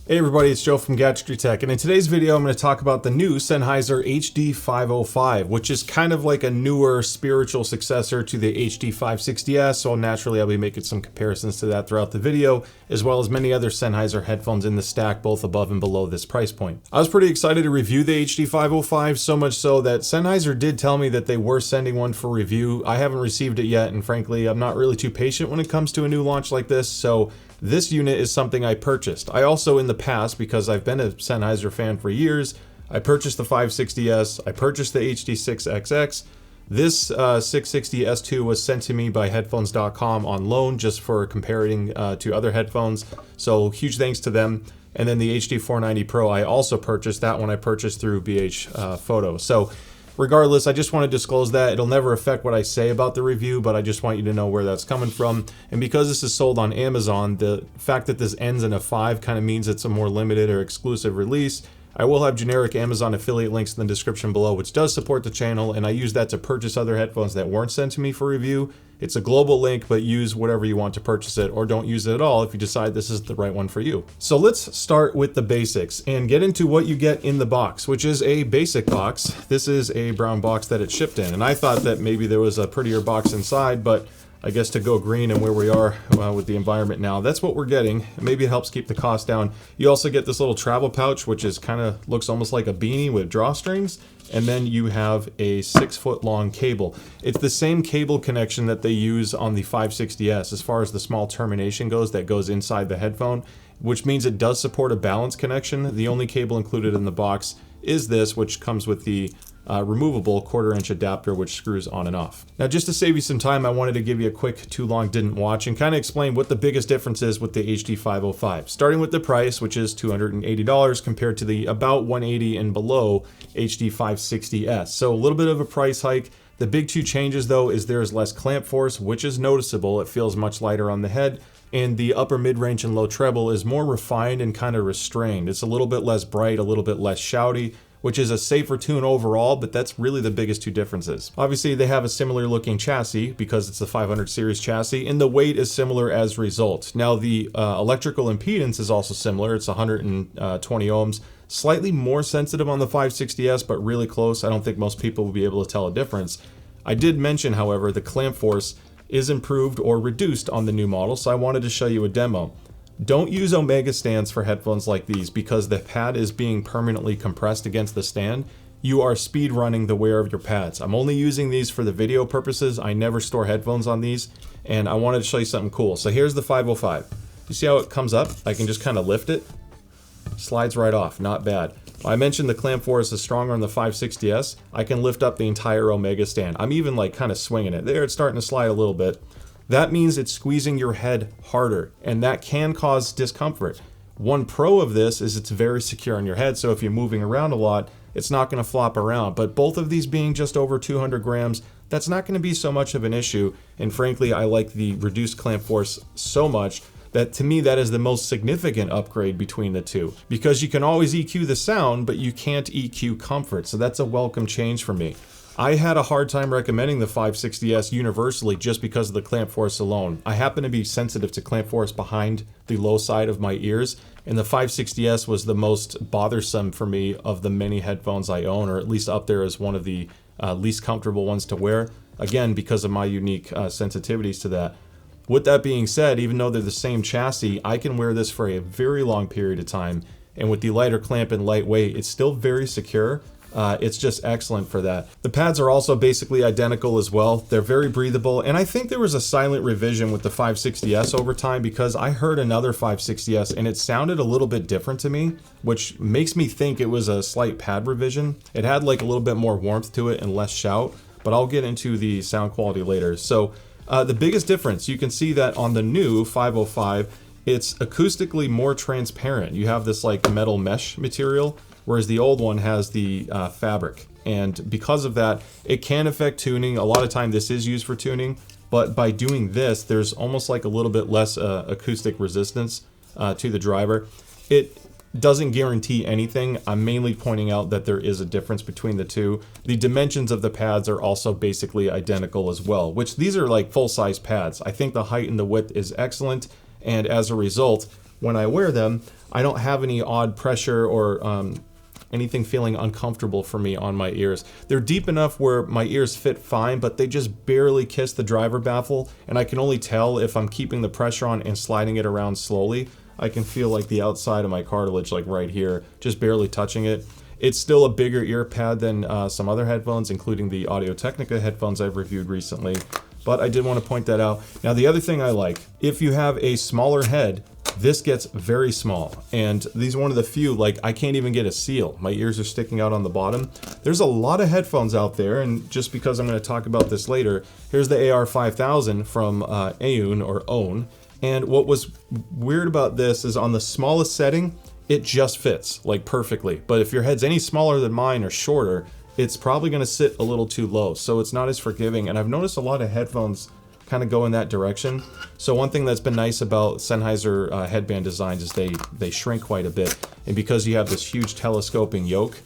Hey everybody, it's Joe from Gadgetry, and in today's video I'm going to talk about the new Sennheiser HD505, which is kind of like a newer spiritual successor to the HD560S, so naturally I'll be making some comparisons to that throughout the video, as well as many other Sennheiser headphones in the stack, both above and below this price point. I was pretty excited to review the HD505, so much so that Sennheiser did tell me that they were sending one for review. I haven't received it yet, and frankly I'm not really too patient when it comes to a new launch like this, so this unit is something I purchased. I also, in the past, because I've been a Sennheiser fan for years, I purchased the 560S, I purchased the HD6XX. This 660S2 was sent to me by headphones.com on loan just for comparing to other headphones, so huge thanks to them. And then the HD490 Pro I also purchased. That one I purchased through BH Photo. So regardless, I just want to disclose that. It'll never affect what I say about the review, but I just want you to know where that's coming from. And because this is sold on Amazon, the fact that this ends in a 5 kind of means it's a more limited or exclusive release. I will have generic Amazon affiliate links in the description below, which does support the channel, and I use that to purchase other headphones that weren't sent to me for review. It's a global link, but use whatever you want to purchase it, or don't use it at all if you decide this is the right one for you. So let's start with the basics and get into what you get in the box, which is a basic box. This is a brown box that it's shipped in, and I thought that maybe there was a prettier box inside, but I guess to go green and where we are with the environment now, that's what we're getting. Maybe it helps keep the cost down. You also get this little travel pouch, which is kind of looks almost like a beanie with drawstrings. And then you have a 6-foot long cable. It's the same cable connection that they use on the 560S as far as the small termination goes that goes inside the headphone, which means it does support a balance connection. The only cable included in the box is this, which comes with the removable 1/4-inch adapter, which screws on and off. Now, just to save you some time, I wanted to give you a quick too long didn't watch and kind of explain what the biggest difference is with the HD505. Starting with the price, which is $280 compared to the about $180 and below HD560S. So a little bit of a price hike. The big two changes though is there is less clamp force, which is noticeable. It feels much lighter on the head. And the upper mid-range and low treble is more refined and kind of restrained. It's a little bit less bright, a little bit less shouty, which is a safer tune overall, but that's really the biggest two differences. Obviously, they have a similar looking chassis because it's the 500 series chassis, and the weight is similar as a result. Now, the electrical impedance is also similar. It's 120 ohms, slightly more sensitive on the 560S, but really close. I don't think most people will be able to tell a difference. I did mention, however, the clamp force is improved or reduced on the new model, so I wanted to show you a demo. Don't use Omega stands for headphones like these because the pad is being permanently compressed against the stand. You are speed running the wear of your pads. I'm only using these for the video purposes. I never store headphones on these, and I wanted to show you something cool. So here's the 505. You see how it comes up? I can just kind of lift it. Slides right off, not bad. I mentioned the clamp force is stronger on the 560S. I can lift up the entire Omega stand. I'm even like kind of swinging it. There, it's starting to slide a little bit. That means it's squeezing your head harder, and that can cause discomfort. One pro of this is it's very secure on your head, so if you're moving around a lot, it's not going to flop around. But both of these being just over 200 grams, that's not going to be so much of an issue. And frankly, I like the reduced clamp force so much that to me that is the most significant upgrade between the two. Because you can always EQ the sound, but you can't EQ comfort, so that's a welcome change for me. I had a hard time recommending the 560S universally just because of the clamp force alone. I happen to be sensitive to clamp force behind the low side of my ears, and the 560S was the most bothersome for me of the many headphones I own, or at least up there as one of the least comfortable ones to wear, again because of my unique sensitivities to that. With that being said, even though they're the same chassis, I can wear this for a very long period of time, and with the lighter clamp and lightweight, it's still very secure. It's just excellent for that. The pads are also basically identical as well. They're very breathable, and I think there was a silent revision with the 560S over time because I heard another 560S and it sounded a little bit different to me, which makes me think it was a slight pad revision. It had like a little bit more warmth to it and less shout, but I'll get into the sound quality later. So the biggest difference, you can see that on the new 505, it's acoustically more transparent. You have this like metal mesh material, whereas the old one has the fabric. And because of that, it can affect tuning. A lot of time this is used for tuning, but by doing this, there's almost like a little bit less acoustic resistance to the driver. It doesn't guarantee anything. I'm mainly pointing out that there is a difference between the two. The dimensions of the pads are also basically identical as well, which these are like full-size pads. I think the height and the width is excellent, and as a result, when I wear them, I don't have any odd pressure or anything feeling uncomfortable for me on my ears. They're deep enough where my ears fit fine, but they just barely kiss the driver baffle, and I can only tell if I'm keeping the pressure on and sliding it around slowly. I can feel like the outside of my cartilage, like right here, just barely touching it. It's still a bigger ear pad than some other headphones, including the Audio-Technica headphones I've reviewed recently, but I did want to point that out. Now, the other thing I like, if you have a smaller head, this gets very small, and these are one of the few, like I can't even get a seal. My ears are sticking out on the bottom. There's a lot of headphones out there, and just because I'm going to talk about this later, here's the AR5000 from Aune or Aune, and what was weird about this is on the smallest setting, it just fits like perfectly, but if your head's any smaller than mine or shorter, it's probably going to sit a little too low, so it's not as forgiving. And I've noticed a lot of headphones kind of go in that direction. So one thing that's been nice about Sennheiser headband designs is they shrink quite a bit, and because you have this huge telescoping yoke,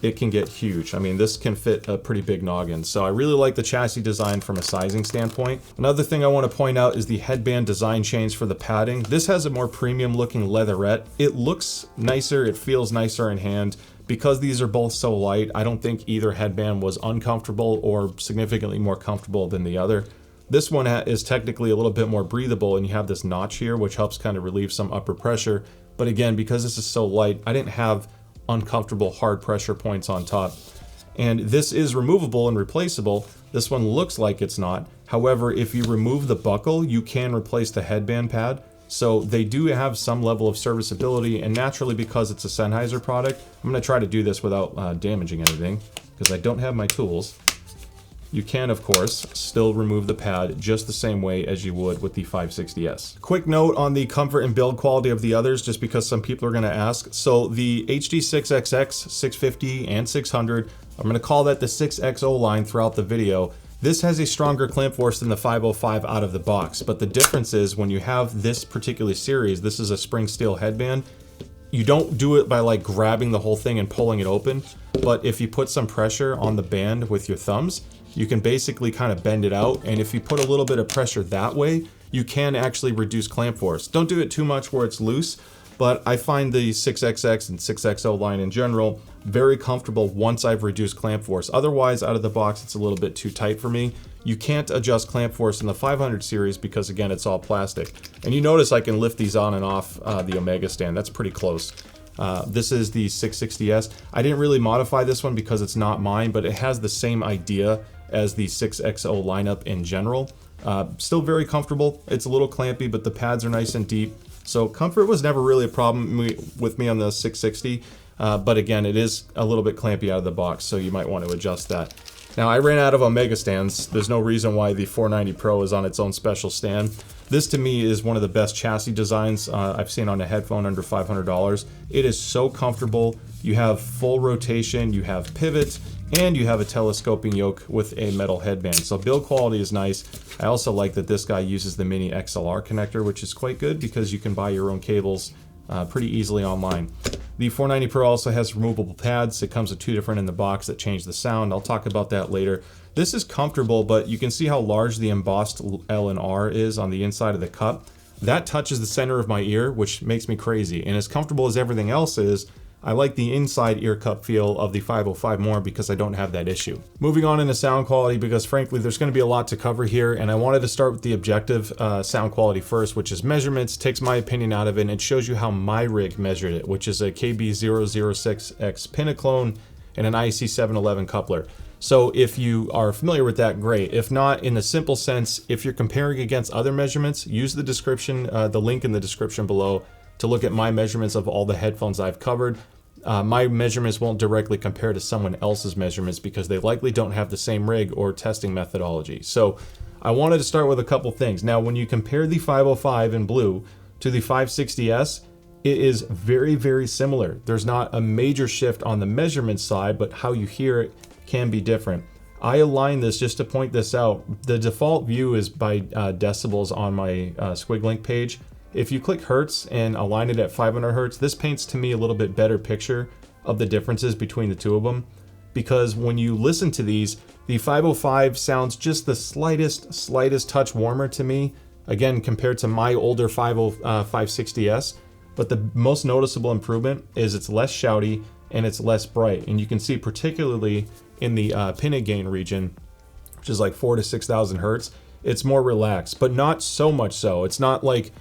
it can get huge. I mean, this can fit a pretty big noggin. So I really like the chassis design from a sizing standpoint. Another thing I want to point out is the headband design change for the padding. This has a more premium looking leatherette. It looks nicer, it feels nicer in hand. Because these are both so light, I don't think either headband was uncomfortable or significantly more comfortable than the other. This one is technically a little bit more breathable, and you have this notch here, which helps kind of relieve some upper pressure. But again, because this is so light, I didn't have uncomfortable hard pressure points on top. And this is removable and replaceable. This one looks like it's not. However, if you remove the buckle, you can replace the headband pad. So they do have some level of serviceability, and naturally, because it's a Sennheiser product, I'm going to try to do this without damaging anything, because I don't have my tools. You can, of course, still remove the pad just the same way as you would with the 560S. Quick note on the comfort and build quality of the others, just because some people are going to ask. So the HD6XX, 650, and 600, I'm going to call that the 6XO line throughout the video. This has a stronger clamp force than the 505 out of the box, but the difference is when you have this particular series, this is a spring steel headband, you don't do it by like grabbing the whole thing and pulling it open, but if you put some pressure on the band with your thumbs, you can basically kind of bend it out, and if you put a little bit of pressure that way, you can actually reduce clamp force. Don't do it too much where it's loose, but I find the 6XX and 6XO line in general very comfortable once I've reduced clamp force. Otherwise, out of the box, it's a little bit too tight for me. You can't adjust clamp force in the 500 series because, again, it's all plastic. And you notice I can lift these on and off the Omega stand. That's pretty close. This is the 660S. I didn't really modify this one because it's not mine, but it has the same idea as the 6XO lineup in general. Still very comfortable. It's a little clampy, but the pads are nice and deep. So comfort was never really a problem with me on the 660. But again, it is a little bit clampy out of the box, so you might want to adjust that. Now, I ran out of Omega stands. There's no reason why the 490 Pro is on its own special stand. This, to me, is one of the best chassis designs I've seen on a headphone under $500. It is so comfortable. You have full rotation, you have pivots, and you have a telescoping yoke with a metal headband. So build quality is nice. I also like that this guy uses the mini XLR connector, which is quite good because you can buy your own cables pretty easily online. The 490 Pro also has removable pads. It comes with two different in the box that change the sound. I'll talk about that later. This is comfortable, but you can see how large the embossed L and R is on the inside of the cup. That touches the center of my ear, which makes me crazy. And as comfortable as everything else is, I like the inside ear cup feel of the 505 more because I don't have that issue. Moving on into sound quality, because frankly, there's going to be a lot to cover here, and I wanted to start with the objective sound quality first, which is measurements, takes my opinion out of it, and it shows you how my rig measured it, which is a KB006X Pinaclone and an IC711 coupler. So if you are familiar with that, great. If not, in a simple sense, if you're comparing against other measurements, use the description, the link in the description below, to look at my measurements of all the headphones I've covered. My measurements won't directly compare to someone else's measurements because they likely don't have the same rig or testing methodology. So I wanted to start with a couple things. Now, when you compare the 505 in blue to the 560S, it is very, very similar. There's not a major shift on the measurement side, but how you hear it can be different. I align this just to point this out. The default view is by decibels on my SquigLink page. If you click Hertz and align it at 500 Hertz, this paints to me a little bit better picture of the differences between the two of them. Because when you listen to these, the 505 sounds just the slightest touch warmer to me. Again, compared to my older 560S. but the most noticeable improvement is it's less shouty and it's less bright. And you can see particularly in the pinna gain region, which is like 4,000 to 6,000 hertz, it's more relaxed, but not so much so. It's not like,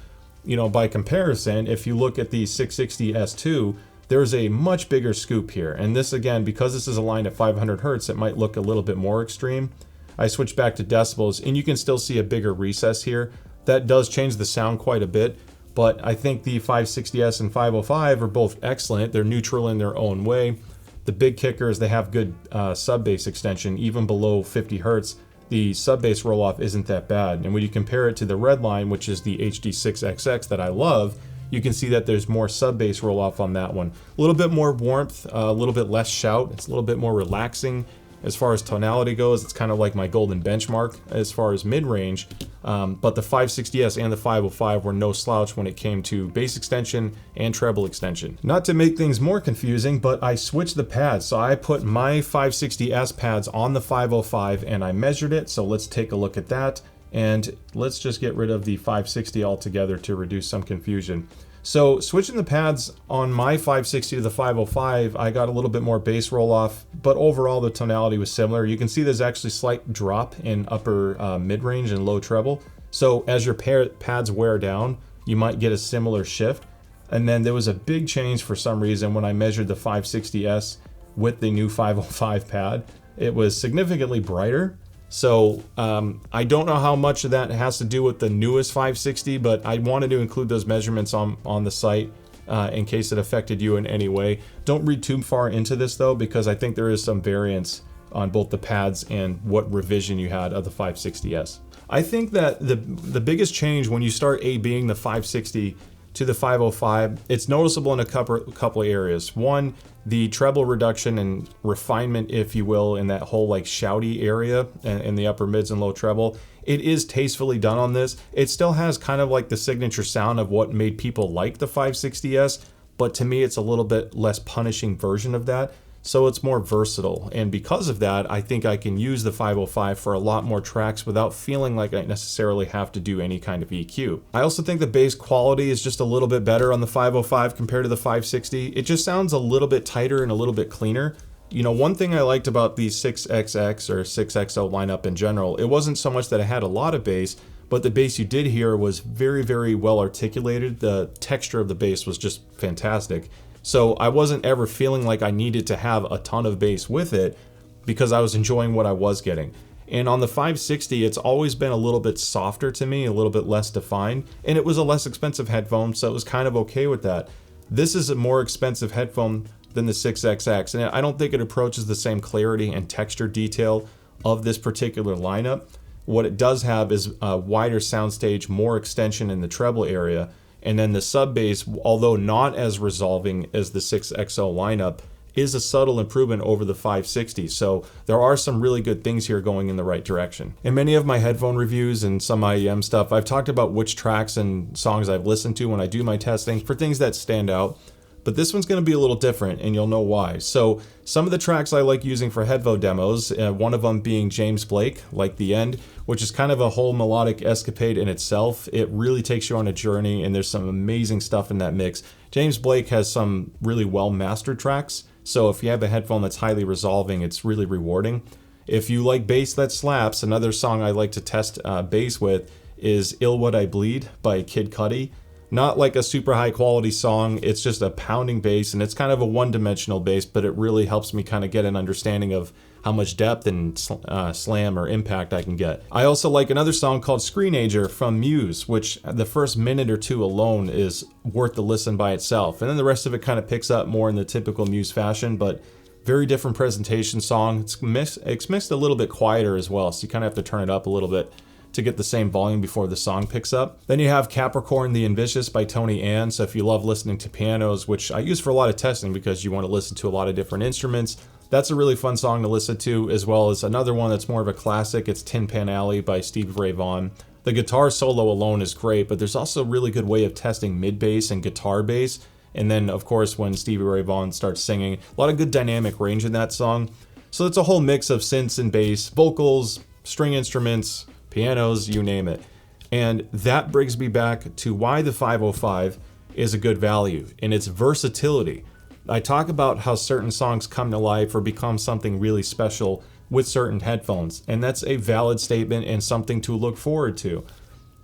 you know, by comparison, if you look at the 660 S2, there's a much bigger scoop here. And this, again, because this is aligned at 500 hertz, it might look a little bit more extreme. I switch back to decibels and you can still see a bigger recess here. That does change the sound quite a bit, but I think the 560S and 505 are both excellent. They're neutral in their own way. The big kicker is they have good sub bass extension, even below 50 hertz. The sub bass roll off isn't that bad. And when you compare it to the red line, which is the HD6XX that I love, you can see that there's more sub bass roll off on that one. A little bit more warmth, a little bit less shout. It's a little bit more relaxing. As far as tonality goes, it's kind of like my golden benchmark as far as mid-range. But the 560S and the 505 were no slouch when it came to bass extension and treble extension. Not to make things more confusing, but I switched the pads. So I put my 560S pads on the 505 and I measured it. So let's take a look at that. And let's just get rid of the 560 altogether to reduce some confusion. So switching the pads on my 560 to the 505, I got a little bit more bass roll off, but overall the tonality was similar. You can see there's actually slight drop in upper mid-range and low treble. So as your pads wear down, you might get a similar shift. And then there was a big change for some reason when I measured the 560S with the new 505 pad. It was significantly brighter. So I don't know how much of that has to do with the newest 560, but I wanted to include those measurements on the site in case it affected you in any way. Don't read too far into this though, because I think there is some variance on both the pads and what revision you had of the 560S. I think that the biggest change when you start A-Bing the 560 to the 505, it's noticeable in a couple of areas. One, the treble reduction and refinement, if you will, in that whole like shouty area and in the upper mids and low treble. It is tastefully done on this. It still has kind of like the signature sound of what made people like the 560S, but to me it's a little bit less punishing version of that. So it's more versatile, and because of that, I think I can use the 505 for a lot more tracks without feeling like I necessarily have to do any kind of EQ. I also think the bass quality is just a little bit better on the 505 compared to the 560. It just sounds a little bit tighter and a little bit cleaner. You know, one thing I liked about the 6XX or 6XO lineup in general, it wasn't so much that it had a lot of bass, but the bass you did hear was very, very well articulated. The texture of the bass was just fantastic. So I wasn't ever feeling like I needed to have a ton of bass with it because I was enjoying what I was getting. And on the 560, it's always been a little bit softer to me, a little bit less defined, and it was a less expensive headphone, so it was kind of okay with that. This is a more expensive headphone than the 6XX, and I don't think it approaches the same clarity and texture detail of this particular lineup. What it does have is a wider soundstage, more extension in the treble area, and then the sub bass, although not as resolving as the 6XO lineup, is a subtle improvement over the 560. So there are some really good things here going in the right direction. In many of my headphone reviews and some IEM stuff, I've talked about which tracks and songs I've listened to when I do my testing for things that stand out. But this one's going to be a little different, and you'll know why. So some of the tracks I like using for headphone demos, one of them being James Blake, Like the End, which is kind of a whole melodic escapade in itself. It really takes you on a journey, and there's some amazing stuff in that mix. James Blake has some really well-mastered tracks, so if you have a headphone that's highly resolving, it's really rewarding. If you like bass that slaps, another song I like to test bass with is Ill What I Bleed by Kid Cudi. Not like a super high quality song, it's just a pounding bass, and it's kind of a one-dimensional bass, but it really helps me kind of get an understanding of how much depth and slam or impact I can get. I also like another song called Screenager from Muse, which the first minute or two alone is worth the listen by itself, and then the rest of it kind of picks up more in the typical Muse fashion, but very different presentation song. It's mixed a little bit quieter as well, so you kind of have to turn it up a little bit to get the same volume before the song picks up. Then you have Capricorn the Ambitious by Tony Ann. So if you love listening to pianos, which I use for a lot of testing because you want to listen to a lot of different instruments, that's a really fun song to listen to, as well as another one that's more of a classic. It's Tin Pan Alley by Stevie Ray Vaughan. The guitar solo alone is great, but there's also a really good way of testing mid bass and guitar bass. And then of course when Stevie Ray Vaughan starts singing, a lot of good dynamic range in that song. So it's a whole mix of synths and bass, vocals, string instruments, pianos, you name it. And that brings me back to why the 505 is a good value, and it's versatility. I talk about how certain songs come to life or become something really special with certain headphones, and that's a valid statement and something to look forward to.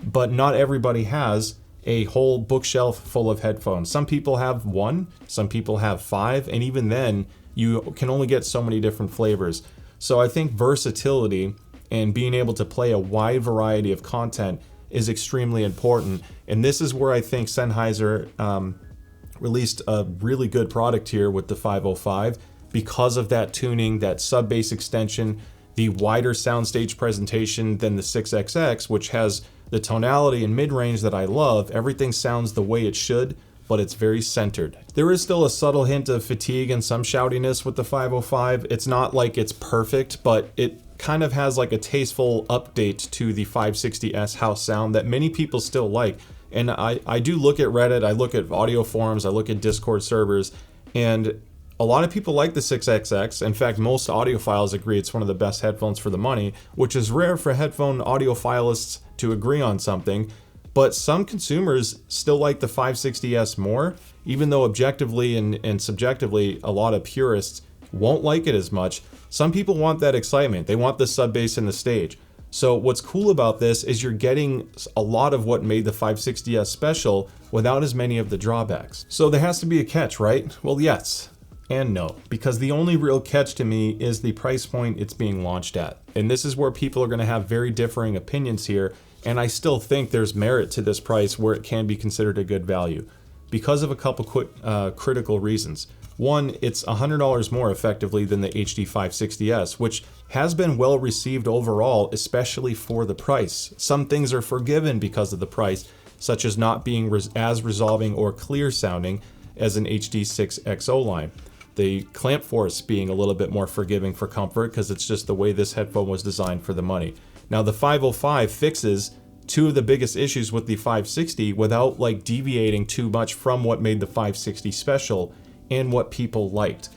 But not everybody has a whole bookshelf full of headphones. Some people have one, some people have five, and even then, you can only get so many different flavors. So I think versatility and being able to play a wide variety of content is extremely important. And this is where I think Sennheiser released a really good product here with the 505 because of that tuning, that sub-bass extension, the wider soundstage presentation than the 6XX, which has the tonality and mid-range that I love. Everything sounds the way it should, but it's very centered. There is still a subtle hint of fatigue and some shoutiness with the 505. It's not like it's perfect, but it kind of has like a tasteful update to the 560S house sound that many people still like. And I do look at Reddit, I look at audio forums, I look at Discord servers, and a lot of people like the 6XX. In fact, most audiophiles agree it's one of the best headphones for the money, which is rare for headphone audiophilists to agree on something. But some consumers still like the 560S more, even though objectively and subjectively, a lot of purists won't like it as much. Some people want that excitement. They want the sub bass in the stage. So what's cool about this is you're getting a lot of what made the 560S special without as many of the drawbacks. So there has to be a catch, right? Well, yes and no, because the only real catch to me is the price point it's being launched at. And this is where people are going to have very differing opinions here. And I still think there's merit to this price where it can be considered a good value because of a couple critical reasons. One, it's $100 more effectively than the HD 560S, which has been well received overall, especially for the price. Some things are forgiven because of the price, such as not being as resolving or clear sounding as an HD 6XO line. The clamp force being a little bit more forgiving for comfort because it's just the way this headphone was designed for the money. Now the 505 fixes two of the biggest issues with the 560 without like deviating too much from what made the 560 special and what people liked.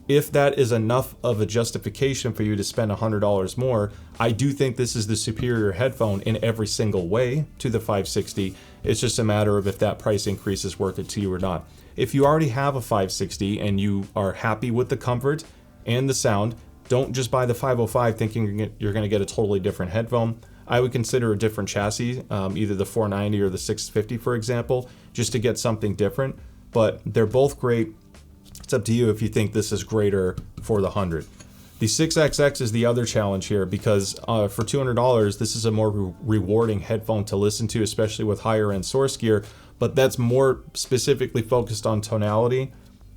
If that is enough of a justification for you to spend $100 more, I do think this is the superior headphone in every single way to the 560. It's just a matter of if that price increase is worth it to you or not. If you already have a 560 and you are happy with the comfort and the sound, don't just buy the 505 thinking you're going to get a totally different headphone. I would consider a different chassis, either the 490 or the 650, for example, just to get something different. But they're both great. It's up to you if you think this is greater for the 100. The 6XX is the other challenge here because for $200, this is a more rewarding headphone to listen to, especially with higher end source gear, but that's more specifically focused on tonality,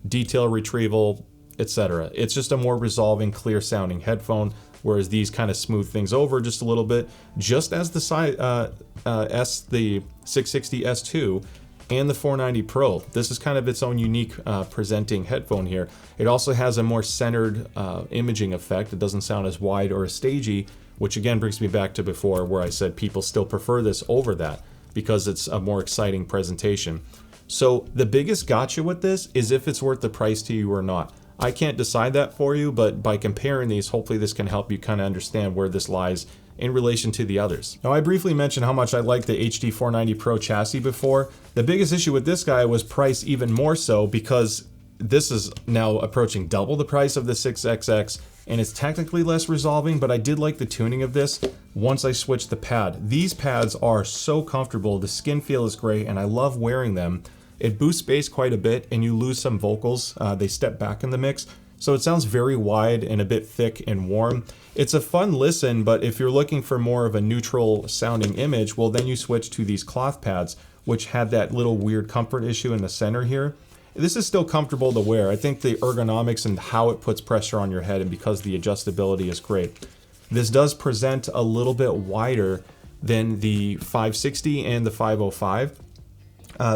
detail retrieval, etc. It's just a more resolving, clear sounding headphone, whereas these kind of smooth things over just a little bit, just as the 660S2 and the 490 Pro. This is kind of its own unique presenting headphone here. It also has a more centered imaging effect. It doesn't sound as wide or as stagey, which again brings me back to before where I said people still prefer this over that because it's a more exciting presentation. So the biggest gotcha with this is if it's worth the price to you or not. I can't decide that for you, but by comparing these, hopefully this can help you kind of understand where this lies in relation to the others. Now, I briefly mentioned how much I liked the HD 490 Pro chassis before. The biggest issue with this guy was price even more so because this is now approaching double the price of the 6XX and it's technically less resolving, but I did like the tuning of this once I switched the pad. These pads are so comfortable, the skin feel is great, and I love wearing them. It boosts bass quite a bit and you lose some vocals. They step back in the mix. So it sounds very wide and a bit thick and warm. It's a fun listen, but if you're looking for more of a neutral sounding image, well then you switch to these cloth pads, which had that little weird comfort issue in the center here. This is still comfortable to wear. I think the ergonomics and how it puts pressure on your head and because the adjustability is great. This does present a little bit wider than the 560 and the 505.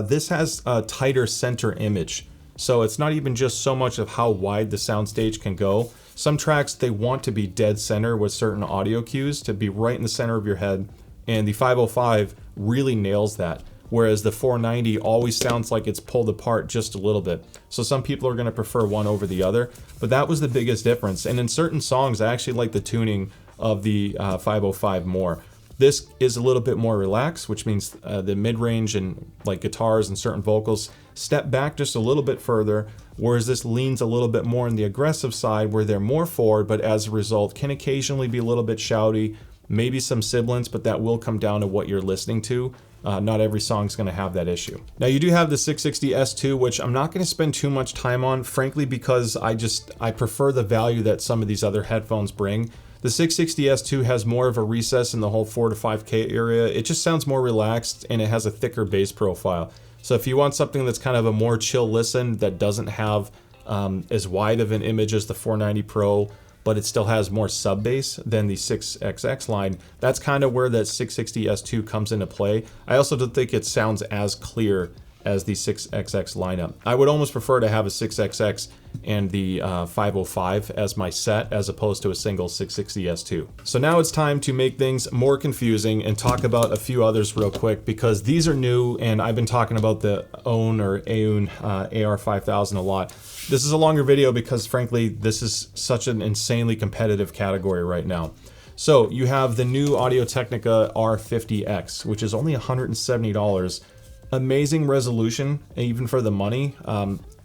This has a tighter center image. So it's not even just so much of how wide the soundstage can go. Some tracks, they want to be dead center with certain audio cues to be right in the center of your head. And the 505 really nails that. Whereas the 490 always sounds like it's pulled apart just a little bit. So some people are going to prefer one over the other. But that was the biggest difference. And in certain songs, I actually like the tuning of the 505 more. This is a little bit more relaxed, which means the mid-range and like guitars and certain vocals step back just a little bit further, whereas this leans a little bit more on the aggressive side where they're more forward, but as a result can occasionally be a little bit shouty, maybe some sibilance, but that will come down to what you're listening to. Not every song's going to have that issue. Now you do have the 660S2, which I'm not going to spend too much time on, frankly, because I prefer the value that some of these other headphones bring. The 660S2 has more of a recess in the whole 4 to 5K area. It just sounds more relaxed and it has a thicker bass profile. So if you want something that's kind of a more chill listen that doesn't have as wide of an image as the 490 Pro, but it still has more sub bass than the 6XX line, that's kind of where that 660S2 comes into play. I also don't think it sounds as clear as the 6XX lineup. I would almost prefer to have a 6XX and the 505 as my set as opposed to a single 660S2. So now it's time to make things more confusing and talk about a few others real quick, because these are new and I've been talking about the Aune or Aune AR5000 a lot. This is a longer video because frankly this is such an insanely competitive category right now. So you have the new Audio-Technica R50X, which is only $170. Amazing resolution, even for the money.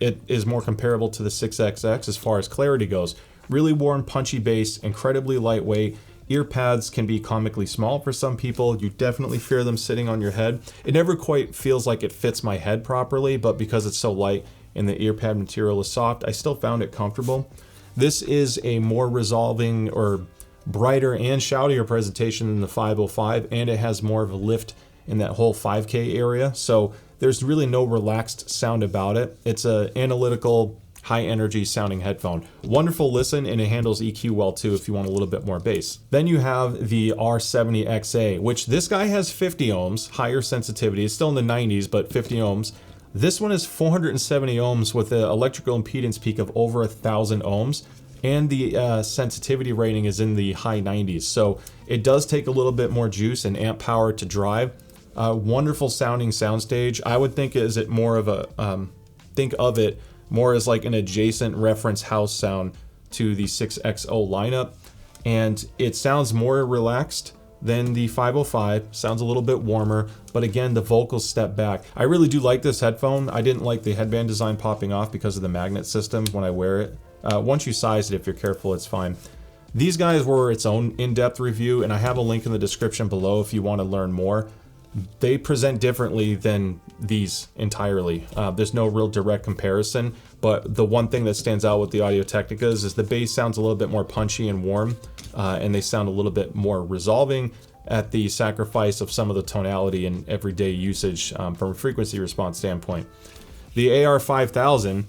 It is more comparable to the 6XX as far as clarity goes. Really warm, punchy bass, incredibly lightweight. Ear pads can be comically small for some people. You definitely fear them sitting on your head. It never quite feels like it fits my head properly, but because it's so light and the ear pad material is soft, I still found it comfortable. This is a more resolving or brighter and shoutier presentation than the 505, and it has more of a lift in that whole 5K area. So there's really no relaxed sound about it. It's an analytical, high energy sounding headphone. Wonderful listen, and it handles EQ well too if you want a little bit more bass. Then you have the R70XA, which this guy has 50 ohms, higher sensitivity. It's still in the 90s, but 50 ohms. This one is 470 ohms with an electrical impedance peak of over 1,000 ohms. And the sensitivity rating is in the high 90s. So it does take a little bit more juice and amp power to drive. Wonderful sounding soundstage. I would think is it more of a, think of it more as like an adjacent reference house sound to the 6XO lineup. And it sounds more relaxed than the 505, sounds a little bit warmer, but again, the vocals step back. I really do like this headphone. I didn't like the headband design popping off because of the magnet system when I wear it. Once you size it, if you're careful, it's fine. These guys were its own in-depth review, and I have a link in the description below if you want to learn more. They present differently than these entirely. There's no real direct comparison, but the one thing that stands out with the Audio-Technicas is the bass sounds a little bit more punchy and warm, and they sound a little bit more resolving at the sacrifice of some of the tonality and everyday usage from a frequency response standpoint. The AR5000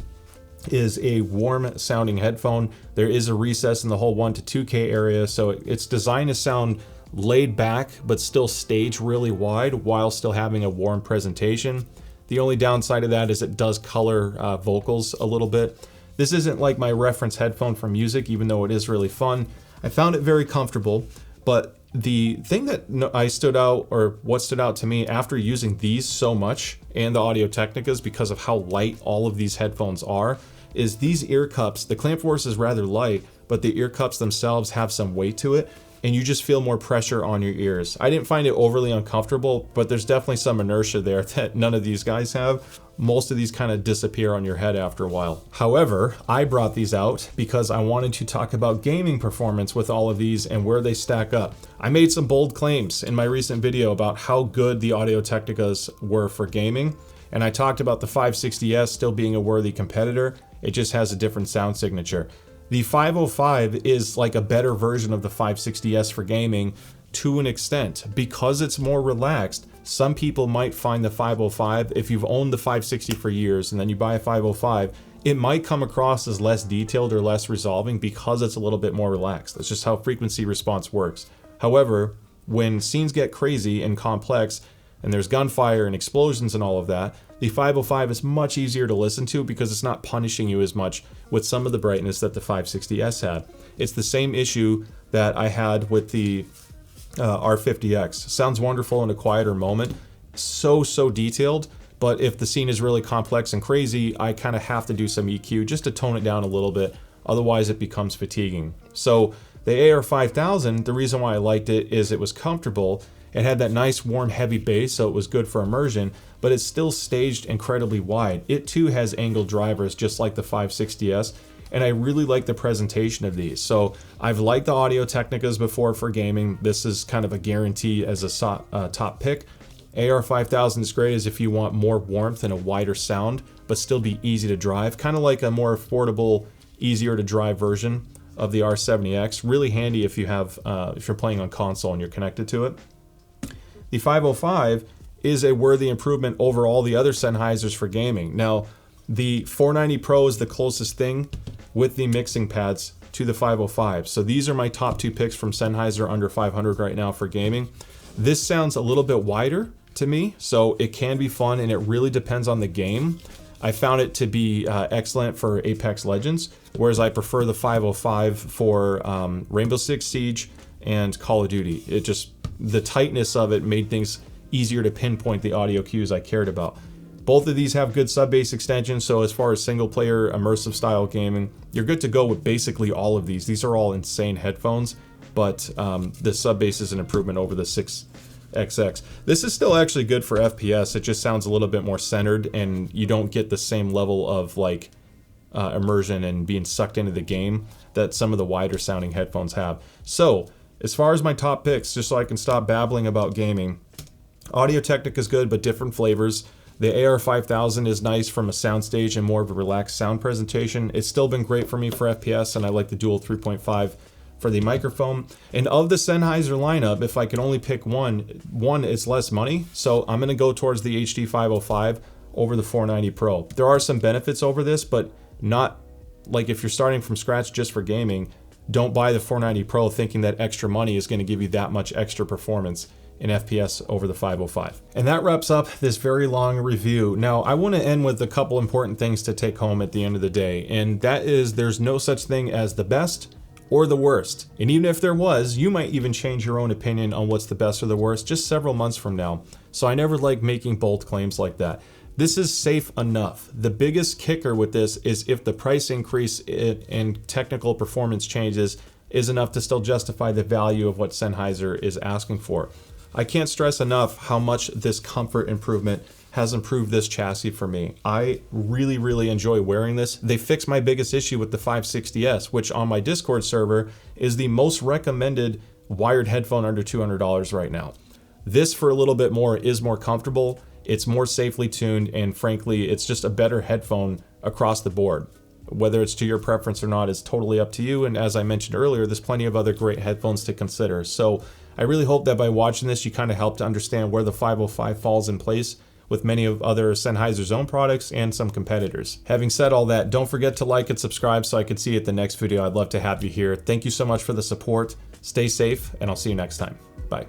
is a warm sounding headphone. There is a recess in the whole 1 to 2K area, so it's designed to sound laid back but still stage really wide while still having a warm presentation. The only downside of that is it does color vocals a little bit. This isn't like my reference headphone for music, even though it is really fun. I found it very comfortable, but the thing that I stood out, or what stood out to me after using these so much and the Audio-Technicas because of how light all of these headphones are, is these ear cups. The clamp force is rather light, but the ear cups themselves have some weight to it, and you just feel more pressure on your ears. I didn't find it overly uncomfortable, but there's definitely some inertia there that none of these guys have. Most of these kind of disappear on your head after a while. However, I brought these out because I wanted to talk about gaming performance with all of these and where they stack up. I made some bold claims in my recent video about how good the Audio-Technicas were for gaming, and I talked about the 560S still being a worthy competitor. It just has a different sound signature. The 505 is like a better version of the 560S for gaming to an extent. Because it's more relaxed, some people might find the 505, if you've owned the 560 for years and then you buy a 505, it might come across as less detailed or less resolving because it's a little bit more relaxed. That's just how frequency response works. However, when scenes get crazy and complex, and there's gunfire and explosions and all of that, the 505 is much easier to listen to because it's not punishing you as much with some of the brightness that the 560S had. It's the same issue that I had with the R50X. Sounds wonderful in a quieter moment. So detailed, but if the scene is really complex and crazy, I kind of have to do some EQ just to tone it down a little bit. Otherwise, it becomes fatiguing. So The AR5000, the reason why I liked it is it was comfortable. It had that nice warm heavy bass, so it was good for immersion, but it's still staged incredibly wide. It too has angled drivers just like the 560S, and I really like the presentation of these. So I've liked the Audio-Technicas before for gaming. This is kind of a guarantee as a top pick. AR5000 is great as if you want more warmth and a wider sound, but still be easy to drive, kind of like a more affordable, easier to drive version of the R70X. Really handy if you have if you're playing on console and you're connected to it. The 505 is a worthy improvement over all the other Sennheisers for gaming. Now, the 490 Pro is the closest thing with the mixing pads to the 505. So these are my top two picks from Sennheiser under 500 right now for gaming. This sounds a little bit wider to me, so it can be fun, and it really depends on the game. I found it to be excellent for Apex Legends, whereas I prefer the 505 for Rainbow Six Siege and Call of Duty. It just, the tightness of it made things easier to pinpoint the audio cues I cared about. Both of these have good sub-bass extensions, so as far as single-player immersive style gaming, you're good to go with basically all of these. These are all insane headphones, but the sub-bass is an improvement over the 6XX. This is still actually good for FPS. It just sounds a little bit more centered, and you don't get the same level of like immersion and being sucked into the game that some of the wider sounding headphones have. So as far as my top picks, just so I can stop babbling about gaming, Audio-Technica is good, but different flavors. The AR5000 is nice from a soundstage and more of a relaxed sound presentation. It's still been great for me for FPS, and I like the dual 3.5 for the microphone. And of the Sennheiser lineup, if I could only pick one, it's less money, so I'm gonna go towards the HD505 over the 490 Pro. There are some benefits over this, but not like if you're starting from scratch just for gaming, don't buy the 490 Pro thinking that extra money is gonna give you that much extra performance in FPS over the 505. And that wraps up this very long review. Now, I want to end with a couple important things to take home at the end of the day, and that is there's no such thing as the best or the worst. And even if there was, you might even change your own opinion on what's the best or the worst just several months from now. So I never like making bold claims like that. This is safe enough. The biggest kicker with this is if the price increase and technical performance changes is enough to still justify the value of what Sennheiser is asking for. I can't stress enough how much this comfort improvement has improved this chassis for me. I really, really enjoy wearing this. They fixed my biggest issue with the 560S, which on my Discord server is the most recommended wired headphone under $200 right now. This for a little bit more is more comfortable, it's more safely tuned, and frankly, it's just a better headphone across the board. Whether it's to your preference or not is totally up to you, and as I mentioned earlier, there's plenty of other great headphones to consider. So I really hope that by watching this, you kind of help to understand where the 505 falls in place with many of other Sennheiser's own products and some competitors. Having said all that, don't forget to like and subscribe so I can see you at the next video. I'd love to have you here. Thank you so much for the support. Stay safe, and I'll see you next time. Bye.